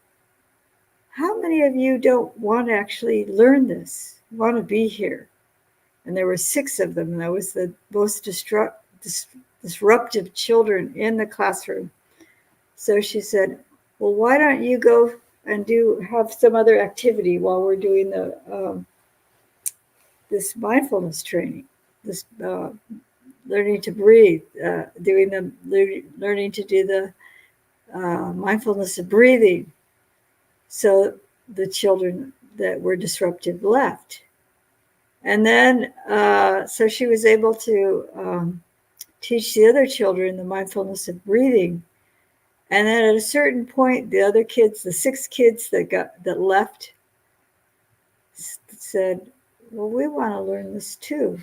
how many of you don't want to actually learn this, want to be here? And there were 6 of them. And that was the most disruptive children in the classroom. So she said, well, why don't you go and have some other activity while we're doing this mindfulness training, this learning to breathe, learning to do the mindfulness of breathing. So the children that were disruptive left. And then, so she was able to teach the other children the mindfulness of breathing. And then at a certain point, the other kids, the 6 kids that left, said, well, we want to learn this too.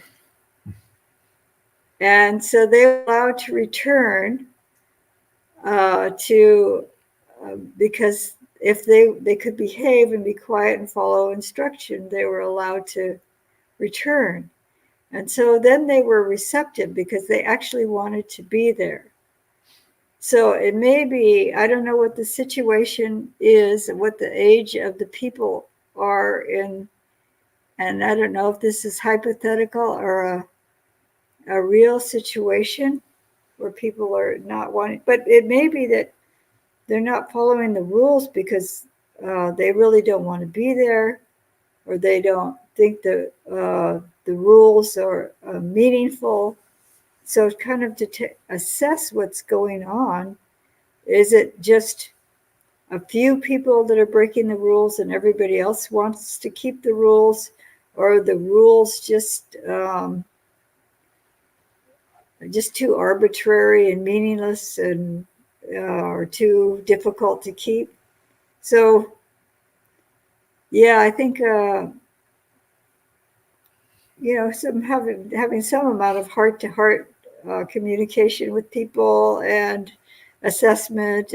And so they were allowed to return because if they could behave and be quiet and follow instruction, they were allowed to return. And so then they were receptive because they actually wanted to be there. So it may be, I don't know what the situation is, what the age of the people are in, and I don't know if this is hypothetical or a real situation where people are not wanting, but it may be that they're not following the rules because they really don't want to be there, or they don't think the rules are meaningful. So kind of to assess what's going on. Is it just a few people that are breaking the rules and everybody else wants to keep the rules, or the rules just too arbitrary and meaningless and or too difficult to keep? So yeah, I think some having some amount of heart-to-heart communication with people and assessment,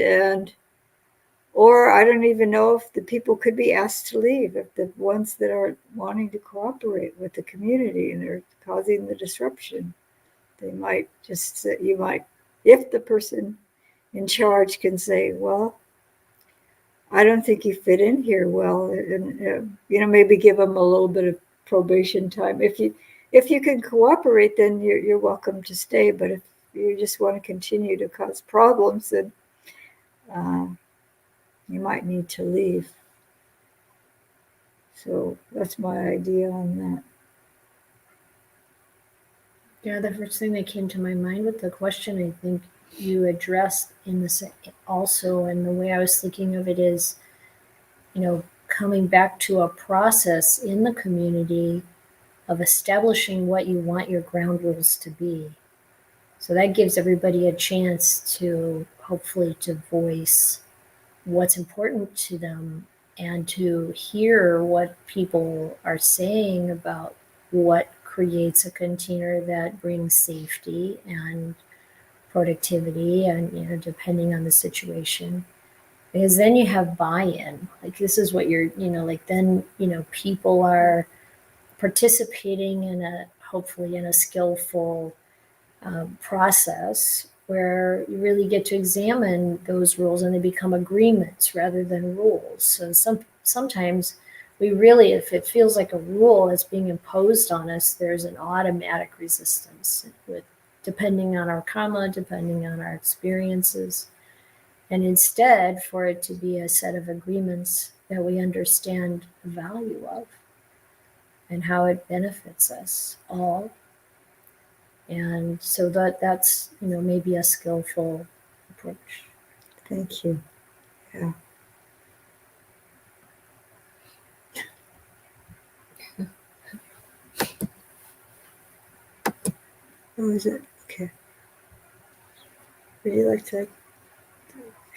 or I don't even know if the people could be asked to leave, if the ones that aren't wanting to cooperate with the community and they're causing the disruption, they might just if the person in charge can say, well, I don't think you fit in here well, and maybe give them a little bit of probation time. If you can cooperate, then you're welcome to stay. But if you just want to continue to cause problems, then you might need to leave. So that's my idea on that. Yeah, the first thing that came to my mind with the question, I think you addressed in this also, and the way I was thinking of it is, coming back to a process in the community of establishing what you want your ground rules to be. So that gives everybody a chance to hopefully to voice what's important to them and to hear what people are saying about what creates a container that brings safety and productivity, and depending on the situation, because then you have buy-in. Like, this is what you're then people are participating in hopefully in a skillful process where you really get to examine those rules, and they become agreements rather than rules. So sometimes we really, if it feels like a rule that's being imposed on us, there's an automatic resistance depending on our karma, depending on our experiences. And instead, for it to be a set of agreements that we understand the value of and how it benefits us all And so that's maybe a skillful approach. Thank you. Yeah. Oh, is it? Okay. Would you like to?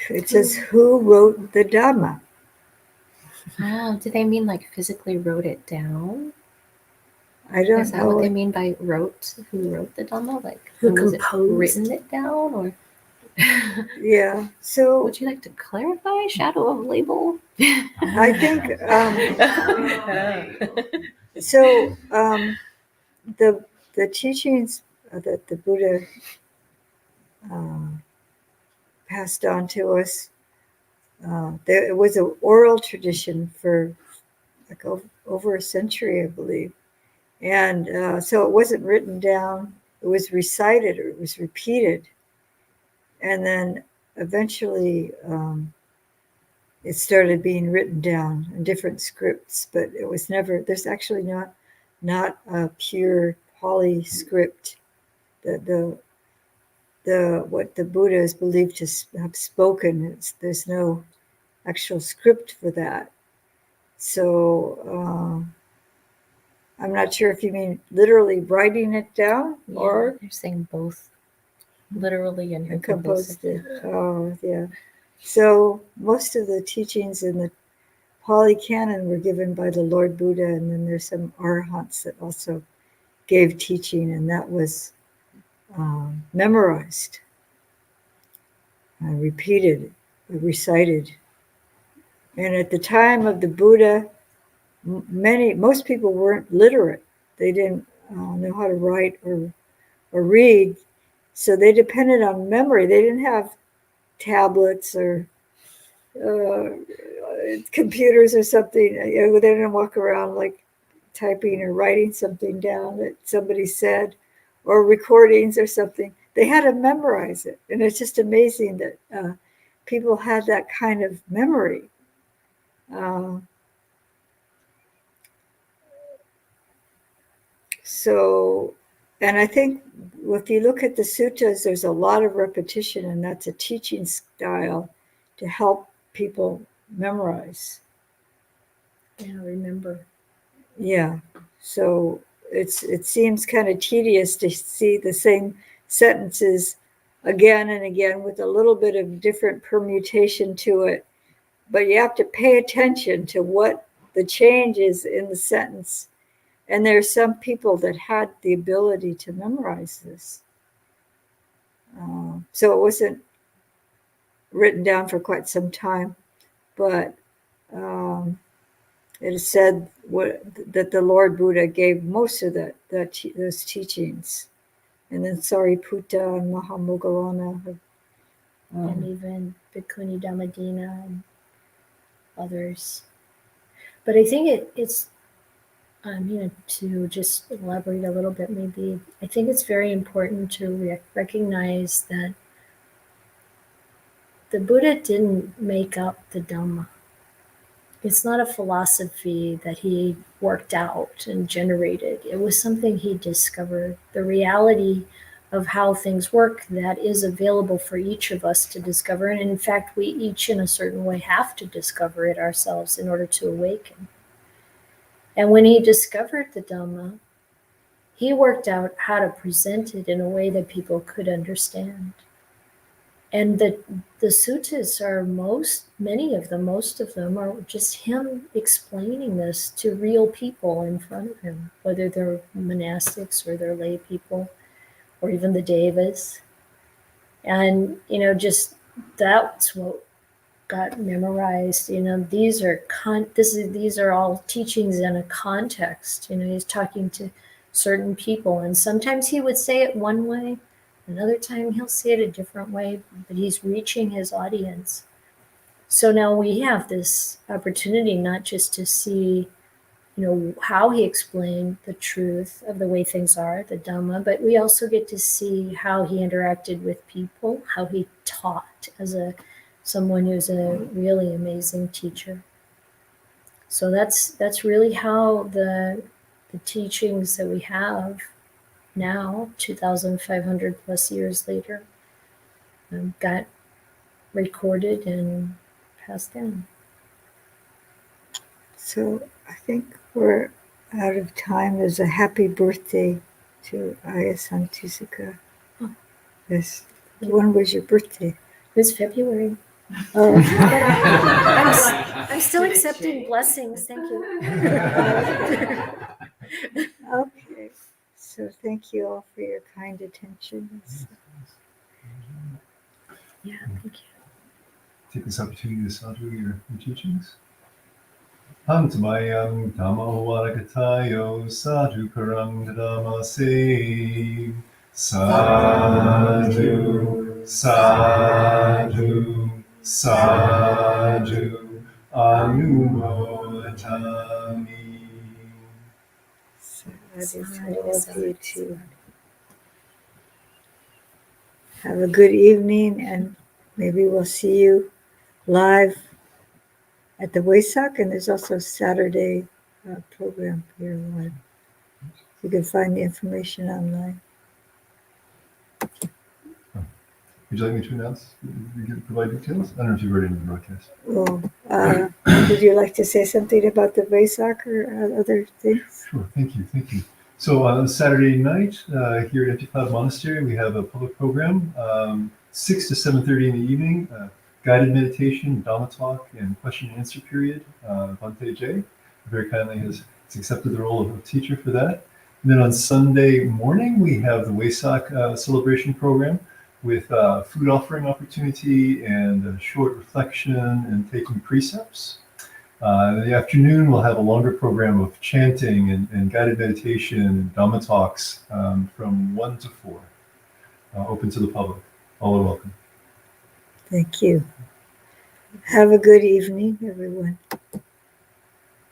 It says, who wrote the Dhamma? Oh, do they mean like physically wrote it down? I Is don't that what they know. mean by wrote? Who wrote the Dhamma? Like, Who was it composed? written it down? Or Yeah. So would you like to clarify? Shadow of label? I think so. The teachings that the Buddha uh, passed on to us. There was an oral tradition for like over a century, I believe, and so it wasn't written down. It was recited or it was repeated, and then eventually it started being written down in different scripts. But it was never. There's actually not a pure Pali script. The what the Buddha is believed to have spoken. There's no actual script for that. So I'm not sure if you mean literally writing it down or you're saying both literally and composed compulsively. it. Oh, yeah. So most of the teachings in the Pali Canon were given by the Lord Buddha, and then there's some arahants that also gave teaching, and that was memorized, repeated, recited. And at the time of the Buddha, most people weren't literate. They didn't know how to write or read, so they depended on memory. They didn't have tablets or uh, computers or something. You know, they didn't walk around like typing or writing something down that somebody said, or recordings or something. They had to memorize it, and it's just amazing that people had that kind of memory. Uh, So, and I think if you look at the suttas, there's a lot of repetition, and that's a teaching style to help people memorize. Yeah, remember. Yeah. So it seems kind of tedious to see the same sentences again and again with a little bit of different permutation to it. But you have to pay attention to what the change is in the sentence. And there are some people that had the ability to memorize this. So it wasn't written down for quite some time, but it is said that the Lord Buddha gave most of those teachings. And then Sariputta and Mahamoggallana. And even Bhikkhuni Dhammadina and others. But I think it's to just elaborate a little bit, maybe, I think it's very important to recognize that the Buddha didn't make up the Dhamma. It's not a philosophy that he worked out and generated. It was something he discovered. The reality of how things work that is available for each of us to discover. And in fact, we each in a certain way have to discover it ourselves in order to awaken. And when he discovered the Dhamma, he worked out how to present it in a way that people could understand. And the suttas are many of them, most of them are just him explaining this to real people in front of him, whether they're monastics or they're lay people or even the devas. And, just that's what got memorized. These are all teachings in a context. He's talking to certain people, and sometimes he would say it one way, another time he'll say it a different way, but he's reaching his audience. So now we have this opportunity not just to see how he explained the truth of the way things are, the Dhamma, but we also get to see how he interacted with people, how he taught as someone who's a really amazing teacher. So that's really how the teachings that we have now, 2,500 plus years later, got recorded and passed down. So I think we're out of time. There's a happy birthday to Ayasan Tusika. Oh. Yes. When was your birthday? It was February. Oh, I'm still accepting blessings. Thank you. okay. So thank you all for your kind attention. Yeah, thank you. Take this opportunity to sadhu your teachings. Hantamayam Dhamma Varakatayo Sadhu Karang Dhamma Se Sadhu Sadhu Sadhu Anumodami. Sadhu, all of you too. Have a good evening, and maybe we'll see you live at the Waisak, and there's also a Saturday program here live. You can find the information online. Would you like me to announce? Provide details? I don't know if you've heard any of the broadcast. Well, would you like to say something about the Waisak or other things? Sure, thank you. So on Saturday night here at Empty Cloud Monastery, we have a public program, 6 to 7:30 in the evening, guided meditation, Dhamma talk, and question and answer period. Bhante J very kindly has accepted the role of a teacher for that. And then on Sunday morning, we have the Waisak celebration program with food offering opportunity and a short reflection and taking precepts. In the afternoon, we'll have a longer program of chanting and guided meditation and Dhamma talks from 1 to 4, open to the public. All are welcome. Thank you. Have a good evening, everyone.